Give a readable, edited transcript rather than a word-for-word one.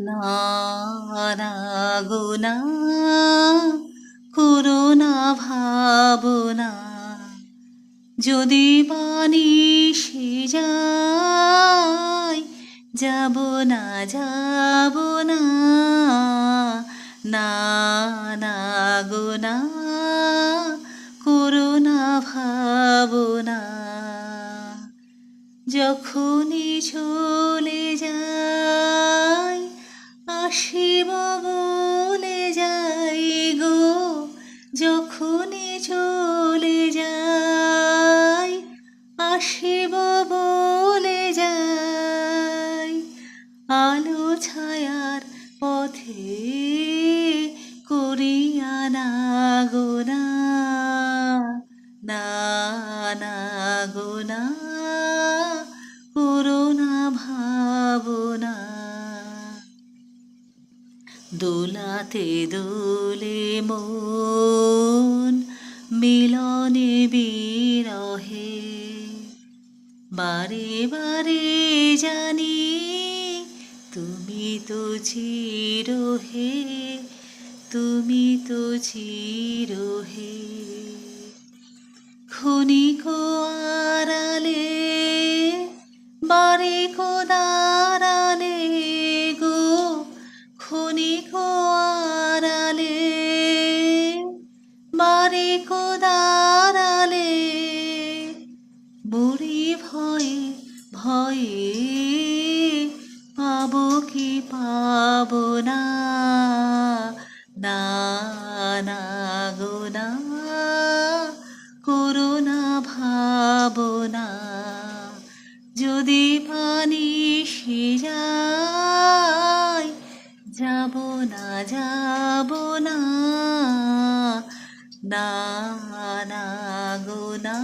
না না গো না, করো না ভাবনা, যদি পানি সে যায়, যাব না যাব না, না না গো না, করো না ভাবনা, যখনই চলে যাই, আসিব বলে যাই গো, যখনই চলে যাই, আসিব বলে যাই, আলো ছায়ার পথে করিয়া না গো না, না না গো না, করো না ভাবনা, দোলাতে দোলে মন, মিলনে বিরহে, বারে বারে জানি তুমি তো চিরহে, তুমি তো চিরহে, ক্ষণিক আড়ালে বারিক দাঁড়ালে গো, ক্ষণিক আড়ালে বারিক দাঁড়ালে, বুড়ি ভয়ে ভয়ে পাবো কি পাবো না, না না গো না, করো না ভাবনা, যদি পানি সে যায়, যাব না যাব না, না না গো না,